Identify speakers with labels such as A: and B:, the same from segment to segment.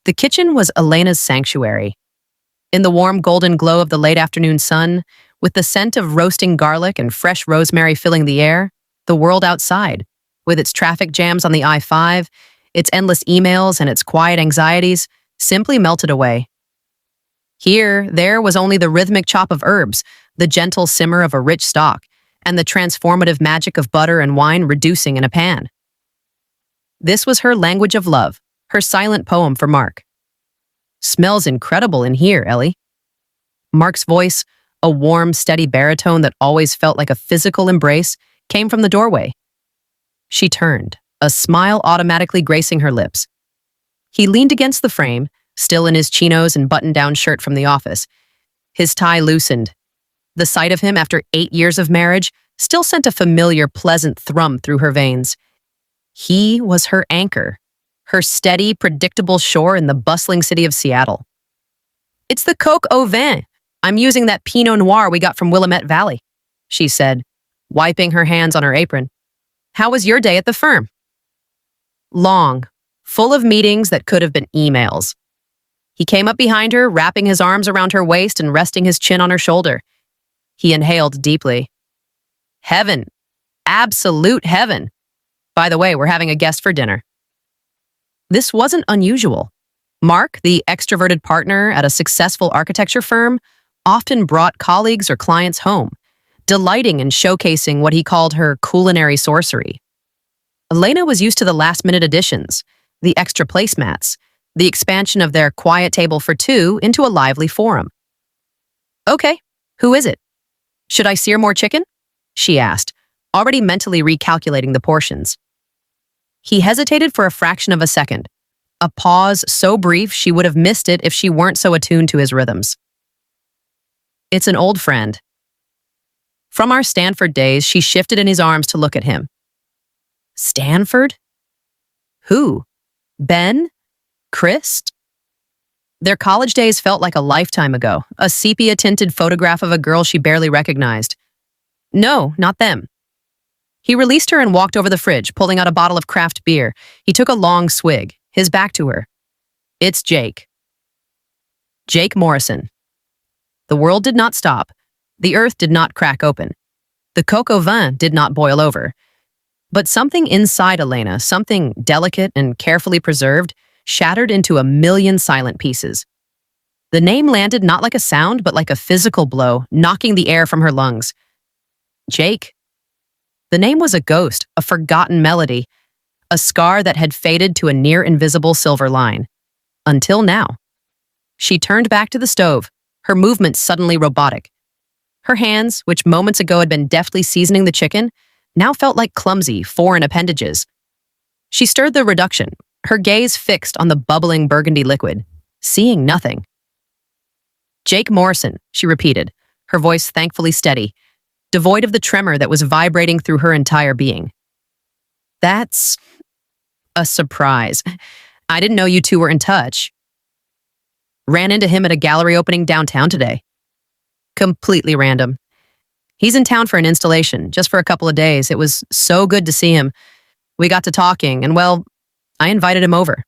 A: The kitchen was Elena's sanctuary. In the warm golden glow of the late afternoon sun, with the scent of roasting garlic and fresh rosemary filling the air, the world outside, with its traffic jams on the I-5, its endless emails and its quiet anxieties, simply melted away. Here, there was only the rhythmic chop of herbs, the gentle simmer of a rich stock, and the transformative magic of butter and wine reducing in a pan. This was her language of love, her silent poem for Mark. "Smells incredible in here, Ellie." Mark's voice, a warm, steady baritone that always felt like a physical embrace, came from the doorway. She turned, a smile automatically gracing her lips. He leaned against the frame, still in his chinos and button-down shirt from the office. His tie loosened. The sight of him after 8 years of marriage still sent a familiar, pleasant thrum through her veins. He was her anchor, her steady, predictable shore in the bustling city of Seattle. "It's the Coq au vin. I'm using that Pinot Noir we got from Willamette Valley," she said, wiping her hands on her apron. "How was your day at the firm?" Long, full of meetings that could have been emails. He came up behind her, wrapping his arms around her waist and resting his chin on her shoulder. He inhaled deeply. "Heaven. Absolute heaven. By the way, we're having a guest for dinner." This wasn't unusual. Mark, the extroverted partner at a successful architecture firm, often brought colleagues or clients home, delighting in showcasing what he called her culinary sorcery. Elena was used to the last-minute additions, the extra placemats, the expansion of their quiet table for two into a lively forum. "Okay, who is it? Should I sear more chicken?" she asked, already mentally recalculating the portions. He hesitated for a fraction of a second, a pause so brief she would have missed it if she weren't so attuned to his rhythms. "It's an old friend." From our Stanford days, she shifted in his arms to look at him. "Stanford? Who? Ben? Chris?" Their college days felt like a lifetime ago, a sepia-tinted photograph of a girl she barely recognized. "No, not them." He released her and walked over the fridge, pulling out a bottle of craft beer. He took a long swig, his back to her. "It's Jake." Jake Morrison. The world did not stop. The earth did not crack open. The coq au vin did not boil over. But something inside Elena, something delicate and carefully preserved, shattered into a million silent pieces. The name landed not like a sound, but like a physical blow, knocking the air from her lungs. Jake. The name was a ghost, a forgotten melody, a scar that had faded to a near-invisible silver line. Until now. She turned back to the stove, her movements suddenly robotic. Her hands, which moments ago had been deftly seasoning the chicken, now felt like clumsy, foreign appendages. She stirred the reduction, her gaze fixed on the bubbling burgundy liquid, seeing nothing. "Jake Morrison," she repeated, her voice thankfully steady, devoid of the tremor that was vibrating through her entire being. "That's a surprise. I didn't know you two were in touch." "Ran into him at a gallery opening downtown today." "Completely random. He's in town for an installation, just for a couple of days. It was so good to see him. We got to talking, and well, I invited him over."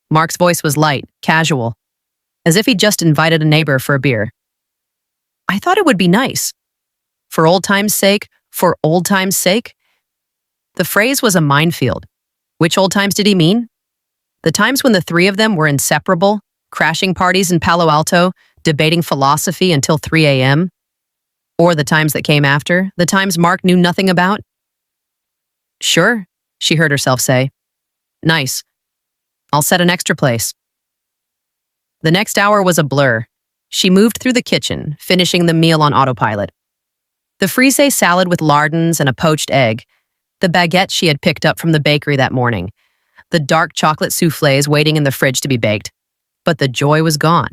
A: Mark's voice was light, casual, as if he'd just invited a neighbor for a beer. "I thought it would be nice. For old time's sake, for old time's sake." The phrase was a minefield. Which old times did he mean? The times when the three of them were inseparable, crashing parties in Palo Alto, debating philosophy until 3 a.m.? Or the times that came after, the times Mark knew nothing about? "Sure," she heard herself say. "Nice. I'll set an extra place." The next hour was a blur. She moved through the kitchen, finishing the meal on autopilot. The frise salad with lardons and a poached egg, the baguette she had picked up from the bakery that morning, the dark chocolate soufflés waiting in the fridge to be baked. But the joy was gone.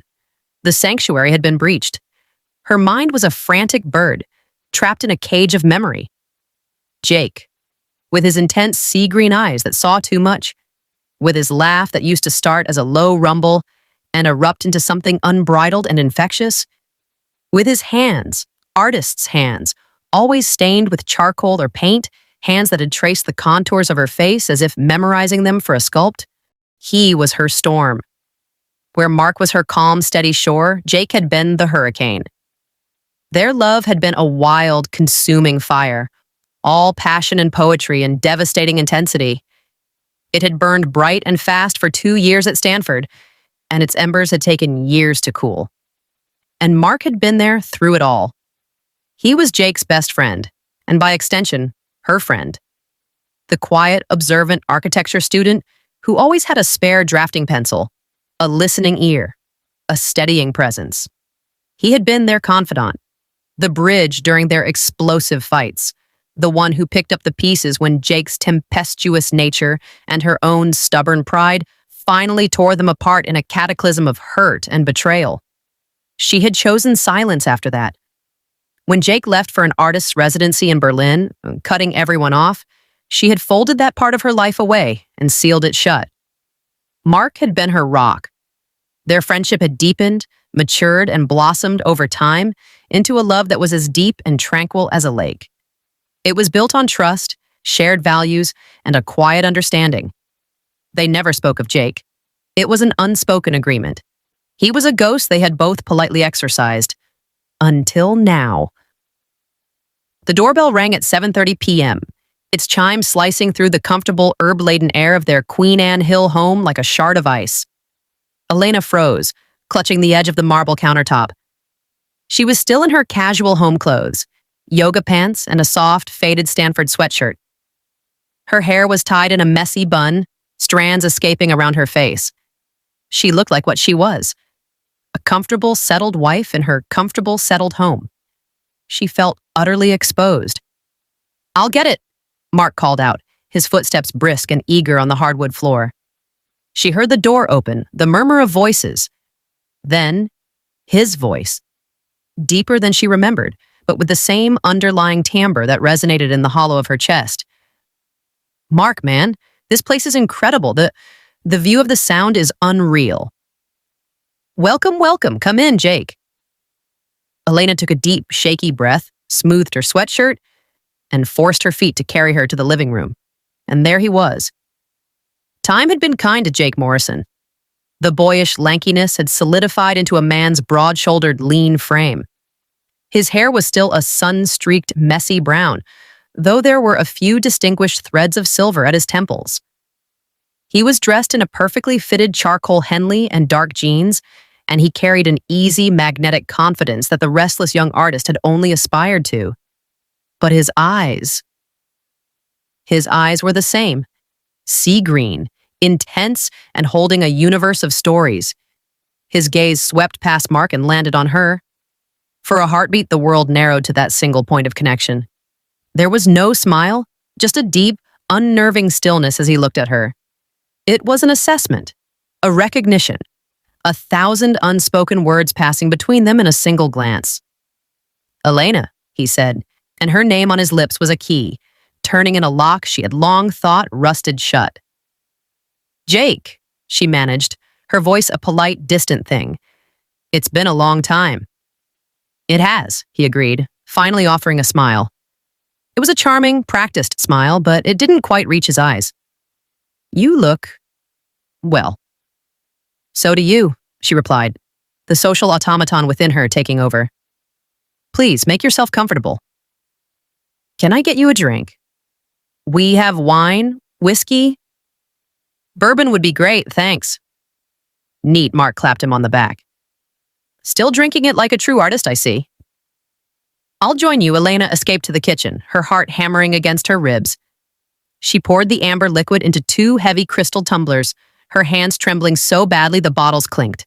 A: The sanctuary had been breached. Her mind was a frantic bird, trapped in a cage of memory. Jake, with his intense sea-green eyes that saw too much, with his laugh that used to start as a low rumble and erupt into something unbridled and infectious, with his hands, artist's hands, always stained with charcoal or paint, hands that had traced the contours of her face as if memorizing them for a sculpt. He was her storm, Where Mark was her calm, steady shore, Jake had been the hurricane. Their love had been a wild, consuming fire, all passion and poetry and devastating intensity. It had burned bright and fast for 2 years at Stanford, and its embers had taken years to cool. And Mark had been there through it all. He was Jake's best friend, and by extension, her friend. The quiet, observant architecture student who always had a spare drafting pencil, a listening ear, a steadying presence. He had been their confidant, the bridge during their explosive fights, the one who picked up the pieces when Jake's tempestuous nature and her own stubborn pride finally tore them apart in a cataclysm of hurt and betrayal. She had chosen silence after that. When Jake left for an artist's residency in Berlin, cutting everyone off, she had folded that part of her life away and sealed it shut. Mark had been her rock. Their friendship had deepened, matured, and blossomed over time into a love that was as deep and tranquil as a lake. It was built on trust, shared values, and a quiet understanding. They never spoke of Jake. It was an unspoken agreement. He was a ghost they had both politely exorcised. Until now. The doorbell rang at 7:30 p.m., its chime slicing through the comfortable, herb-laden air of their Queen Anne Hill home like a shard of ice. Elena froze, clutching the edge of the marble countertop. She was still in her casual home clothes, yoga pants and a soft, faded Stanford sweatshirt. Her hair was tied in a messy bun, strands escaping around her face. She looked like what she was, a comfortable, settled wife in her comfortable, settled home. She felt utterly exposed. "I'll get it," Mark called out, his footsteps brisk and eager on the hardwood floor. She heard the door open, the murmur of voices. Then, his voice. Deeper than she remembered, but with the same underlying timbre that resonated in the hollow of her chest. "Mark, man, this place is incredible. The view of the sound is unreal." "Welcome, welcome. Come in, Jake." Elena took a deep, shaky breath, smoothed her sweatshirt, and forced her feet to carry her to the living room. And there he was. Time had been kind to Jake Morrison. The boyish lankiness had solidified into a man's broad-shouldered, lean frame. His hair was still a sun-streaked, messy brown, though there were a few distinguished threads of silver at his temples. He was dressed in a perfectly fitted charcoal Henley and dark jeans, and he carried an easy, magnetic confidence that the restless young artist had only aspired to. But his eyes were the same, sea green, intense, and holding a universe of stories. His gaze swept past Mark and landed on her. For a heartbeat, the world narrowed to that single point of connection. There was no smile, just a deep, unnerving stillness as he looked at her. It was an assessment, a recognition, 1,000 unspoken words passing between them in a single glance. "Elena," he said, and her name on his lips was a key, turning in a lock she had long thought rusted shut. "Jake," she managed, her voice a polite, distant thing. "It's been a long time." "It has," he agreed, finally offering a smile. It was a charming, practiced smile, but it didn't quite reach his eyes. "You look, well." "So do you," she replied, the social automaton within her taking over. "Please, make yourself comfortable. Can I get you a drink? We have wine, whiskey? Bourbon would be great, thanks." "Neat," Mark clapped him on the back. "Still drinking it like a true artist, I see." "I'll join you." Elena escaped to the kitchen, her heart hammering against her ribs. She poured the amber liquid into 2 heavy crystal tumblers, her hands trembling so badly the bottles clinked.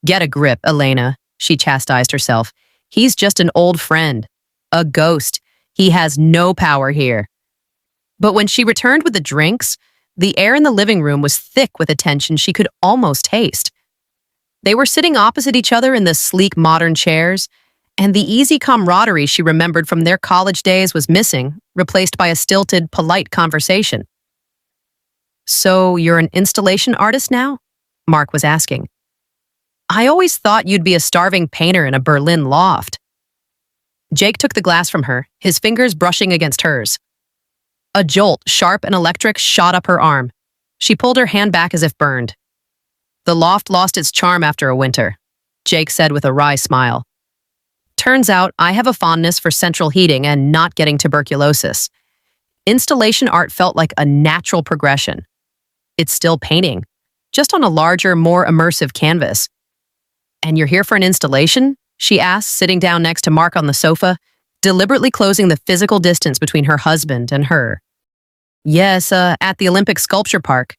A: "Get a grip, Elena," she chastised herself. "He's just an old friend. A ghost. He has no power here." But when she returned with the drinks, the air in the living room was thick with attention she could almost taste. They were sitting opposite each other in the sleek modern chairs, and the easy camaraderie she remembered from their college days was missing, replaced by a stilted, polite conversation. "So you're an installation artist now?" Mark was asking. "I always thought you'd be a starving painter in a Berlin loft." Jake took the glass from her, his fingers brushing against hers. A jolt, sharp and electric, shot up her arm. She pulled her hand back as if burned. The loft lost its charm after a winter, Jake said with a wry smile. Turns out I have a fondness for central heating and not getting tuberculosis. Installation art felt like a natural progression. It's still painting, just on a larger, more immersive canvas. And you're here for an installation? She asked, sitting down next to Mark on the sofa, deliberately closing the physical distance between her husband and her. Yes, at the Olympic Sculpture Park.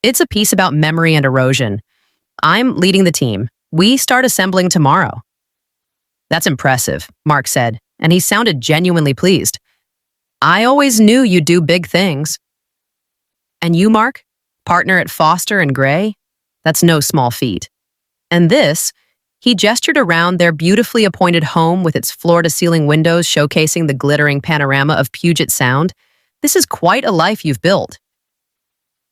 A: It's a piece about memory and erosion. I'm leading the team. We start assembling tomorrow. That's impressive, Mark said, and he sounded genuinely pleased. I always knew you'd do big things. And you, Mark? Partner at Foster and Gray? That's no small feat. And this, he gestured around their beautifully appointed home with its floor-to-ceiling windows showcasing the glittering panorama of Puget Sound. This is quite a life you've built.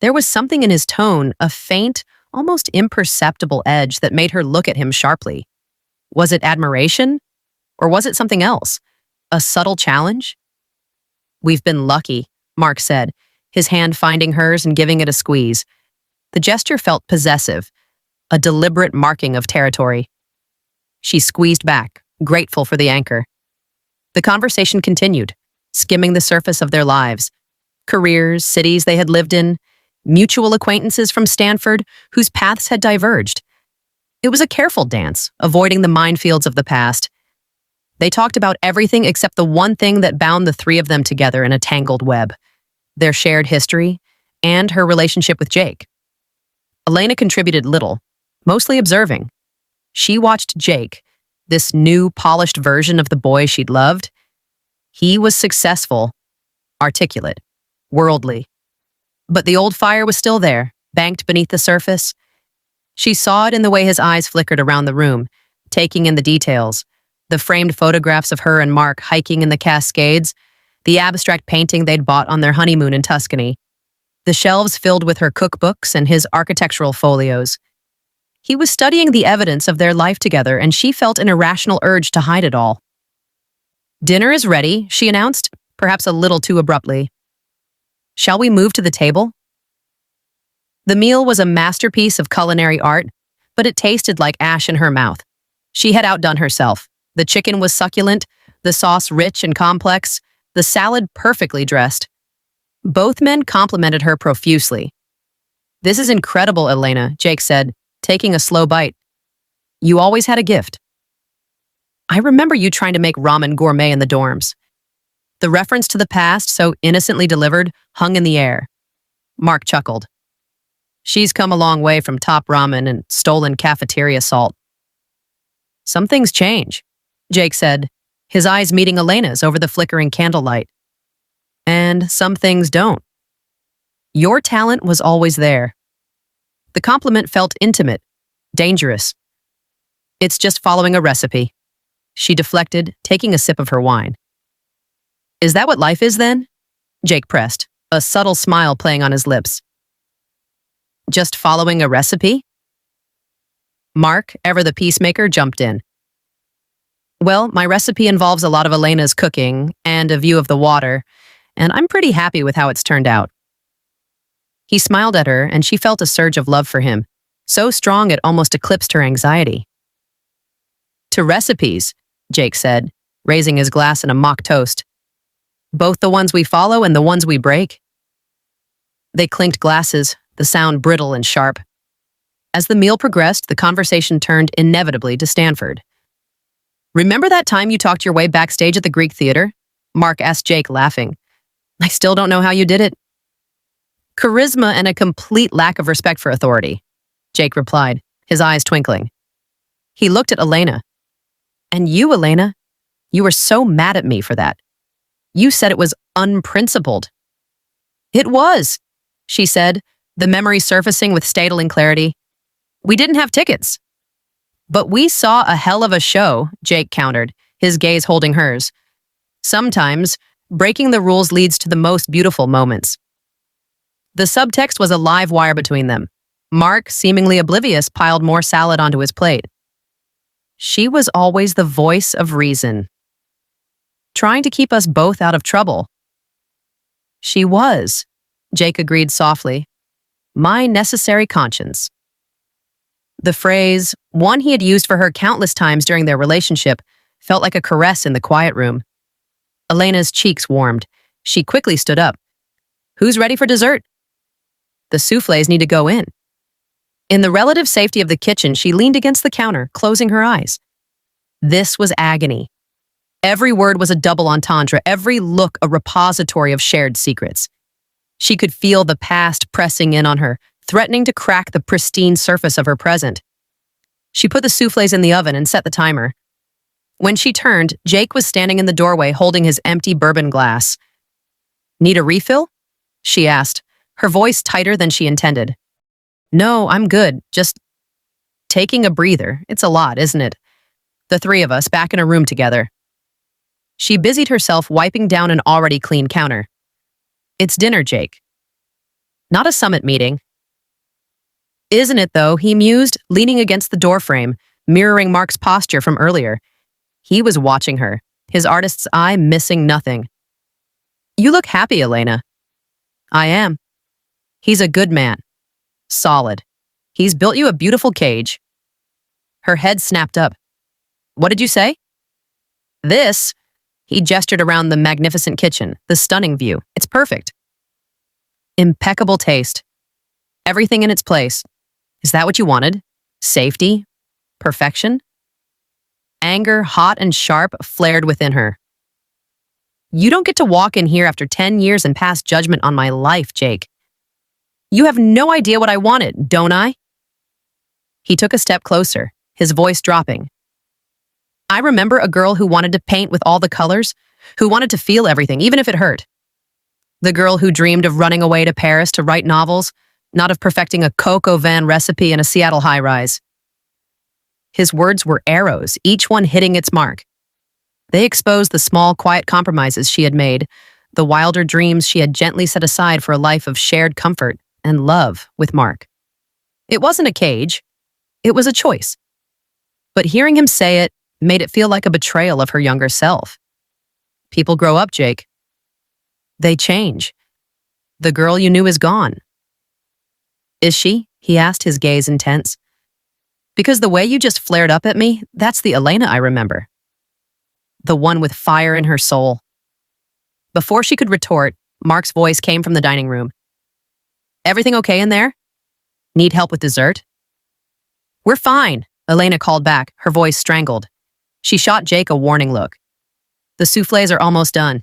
A: There was something in his tone, a faint, almost imperceptible edge that made her look at him sharply. Was it admiration? Or was it something else? A subtle challenge? We've been lucky, Mark said, his hand finding hers and giving it a squeeze. The gesture felt possessive, a deliberate marking of territory. She squeezed back, grateful for the anchor. The conversation continued, skimming the surface of their lives. Careers, cities they had lived in, mutual acquaintances from Stanford whose paths had diverged. It was a careful dance, avoiding the minefields of the past. They talked about everything except the one thing that bound the three of them together in a tangled web: their shared history and her relationship with Jake. Elena contributed little, mostly observing. She watched Jake, this new, polished version of the boy she'd loved. He was successful, articulate, worldly. But the old fire was still there, banked beneath the surface. She saw it in the way his eyes flickered around the room, taking in the details, the framed photographs of her and Mark hiking in the Cascades, the abstract painting they'd bought on their honeymoon in Tuscany, the shelves filled with her cookbooks and his architectural folios. He was studying the evidence of their life together, and she felt an irrational urge to hide it all. Dinner is ready, she announced, perhaps a little too abruptly. Shall we move to the table? The meal was a masterpiece of culinary art, but it tasted like ash in her mouth. She had outdone herself. The chicken was succulent, the sauce rich and complex, the salad perfectly dressed. Both men complimented her profusely. This is incredible, Elena, Jake said, taking a slow bite. You always had a gift. I remember you trying to make ramen gourmet in the dorms. The reference to the past, so innocently delivered, hung in the air. Mark chuckled. She's come a long way from top ramen and stolen cafeteria salt. Some things change, Jake said, his eyes meeting Elena's over the flickering candlelight. And some things don't. Your talent was always there. The compliment felt intimate, dangerous. It's just following a recipe. She deflected, taking a sip of her wine. Is that what life is then? Jake pressed, a subtle smile playing on his lips. Just following a recipe? Mark, ever the peacemaker, jumped in. Well, my recipe involves a lot of Elena's cooking and a view of the water, and I'm pretty happy with how it's turned out. He smiled at her, and she felt a surge of love for him, so strong it almost eclipsed her anxiety. To recipes, Jake said, raising his glass in a mock toast. Both the ones we follow and the ones we break. They clinked glasses, the sound brittle and sharp. As the meal progressed, the conversation turned inevitably to Stanford. Remember that time you talked your way backstage at the Greek theater? Mark asked Jake, laughing. I still don't know how you did it. Charisma and a complete lack of respect for authority, Jake replied, his eyes twinkling. He looked at Elena. And you, Elena, you were so mad at me for that. You said it was unprincipled. It was, she said, the memory surfacing with startling clarity. We didn't have tickets. But we saw a hell of a show, Jake countered, his gaze holding hers. Sometimes, breaking the rules leads to the most beautiful moments. The subtext was a live wire between them. Mark, seemingly oblivious, piled more salad onto his plate. She was always the voice of reason, trying to keep us both out of trouble. She was, Jake agreed softly. My necessary conscience. The phrase, one he had used for her countless times during their relationship, felt like a caress in the quiet room. Elena's cheeks warmed. She quickly stood up. Who's ready for dessert? The soufflés need to go in. In the relative safety of the kitchen, she leaned against the counter, closing her eyes. This was agony. Every word was a double entendre, every look a repository of shared secrets. She could feel the past pressing in on her, threatening to crack the pristine surface of her present. She put the soufflés in the oven and set the timer. When she turned, Jake was standing in the doorway holding his empty bourbon glass. Need a refill? She asked, her voice tighter than she intended. No, I'm good. Just taking a breather. It's a lot, isn't it? The three of us back in a room together. She busied herself wiping down an already clean counter. It's dinner, Jake. Not a summit meeting. Isn't it, though? He mused, leaning against the doorframe, mirroring Mark's posture from earlier. He was watching her, his artist's eye missing nothing. You look happy, Elena. I am. He's a good man. Solid. He's built you a beautiful cage. Her head snapped up. What did you say? This. He gestured around the magnificent kitchen, the stunning view. It's perfect. Impeccable taste. Everything in its place. Is that what you wanted? Safety? Perfection? Anger, hot and sharp, flared within her. You don't get to walk in here after 10 years and pass judgment on my life, Jake. You have no idea what I wanted, don't I? He took a step closer, his voice dropping. I remember a girl who wanted to paint with all the colors, who wanted to feel everything, even if it hurt. The girl who dreamed of running away to Paris to write novels, not of perfecting a coq au vin recipe in a Seattle high-rise. His words were arrows, each one hitting its mark. They exposed the small, quiet compromises she had made, the wilder dreams she had gently set aside for a life of shared comfort and love with Mark. It wasn't a cage. It was a choice. But hearing him say it made it feel like a betrayal of her younger self. People grow up, Jake. They change. The girl you knew is gone. Is she? He asked, his gaze intense. Because the way you just flared up at me, that's the Elena I remember. The one with fire in her soul. Before she could retort, Mark's voice came from the dining room. Everything okay in there? Need help with dessert? We're fine, Elena called back, her voice strangled. She shot Jake a warning look. The soufflés are almost done.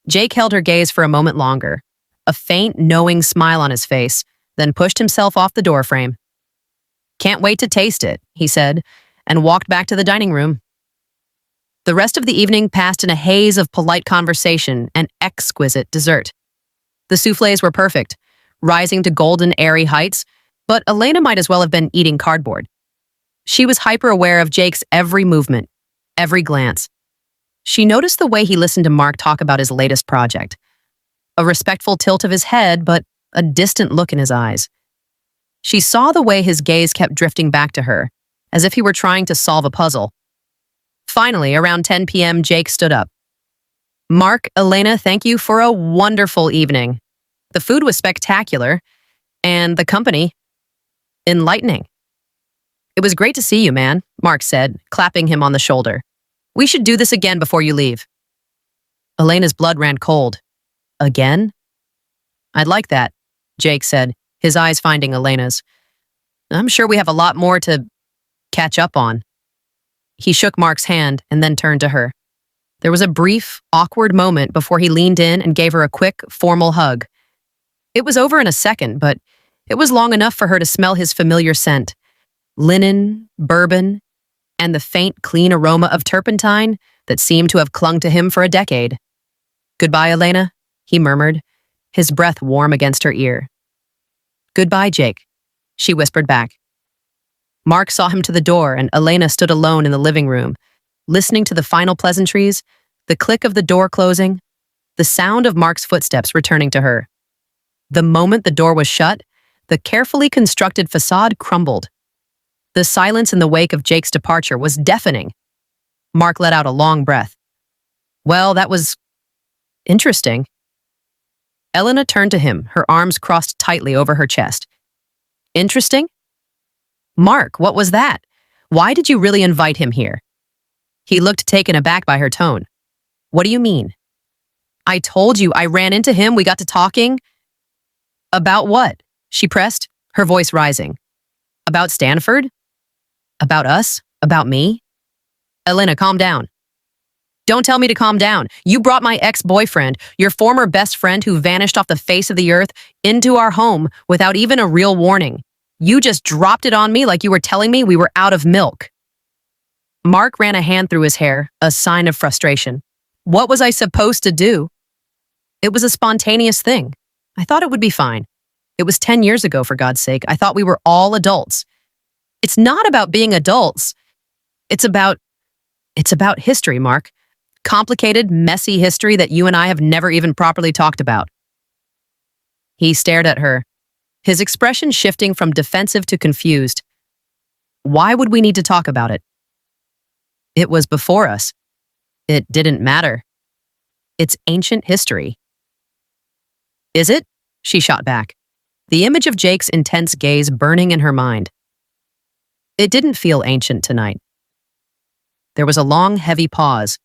A: Jake held her gaze for a moment longer, a faint, knowing smile on his face, then pushed himself off the doorframe. Can't wait to taste it, he said, and walked back to the dining room. The rest of the evening passed in a haze of polite conversation and exquisite dessert. The soufflés were perfect, rising to golden, airy heights, but Elena might as well have been eating cardboard. She was hyper-aware of Jake's every movement, every glance. She noticed the way he listened to Mark talk about his latest project. A respectful tilt of his head, but a distant look in his eyes. She saw the way his gaze kept drifting back to her, as if he were trying to solve a puzzle. Finally, around 10 p.m., Jake stood up. Mark, Elena, thank you for a wonderful evening. The food was spectacular, and the company, enlightening. It was great to see you, man, Mark said, clapping him on the shoulder. We should do this again before you leave. Elena's blood ran cold. Again? I'd like that, Jake said, his eyes finding Elena's. I'm sure we have a lot more to catch up on. He shook Mark's hand and then turned to her. There was a brief, awkward moment before he leaned in and gave her a quick, formal hug. It was over in a second, but it was long enough for her to smell his familiar scent. Linen, bourbon, and the faint, clean aroma of turpentine that seemed to have clung to him for a decade. Goodbye, Elena, he murmured, his breath warm against her ear. Goodbye, Jake, she whispered back. Mark saw him to the door, and Elena stood alone in the living room, listening to the final pleasantries, the click of the door closing, the sound of Mark's footsteps returning to her. The moment the door was shut, the carefully constructed facade crumbled. The silence in the wake of Jake's departure was deafening. Mark let out a long breath. Well, that was interesting. Elena turned to him, her arms crossed tightly over her chest. Interesting? Mark, what was that? Why did you really invite him here? He looked taken aback by her tone. What do you mean? I told you I ran into him. We got to talking. About what? She pressed, her voice rising. About Stanford? About us? About me? Elena, calm down. Don't tell me to calm down. You brought my ex-boyfriend, your former best friend who vanished off the face of the earth, into our home without even a real warning. You just dropped it on me like you were telling me we were out of milk. Mark ran a hand through his hair, a sign of frustration. What was I supposed to do? It was a spontaneous thing. I thought it would be fine. It was 10 years ago, for God's sake. I thought we were all adults. It's not about being adults. It's about history, Mark. Complicated, messy history that you and I have never even properly talked about. He stared at her, his expression shifting from defensive to confused. Why would we need to talk about it? It was before us. It didn't matter. It's ancient history. Is it? She shot back, the image of Jake's intense gaze burning in her mind. It didn't feel ancient tonight. There was a long, heavy pause,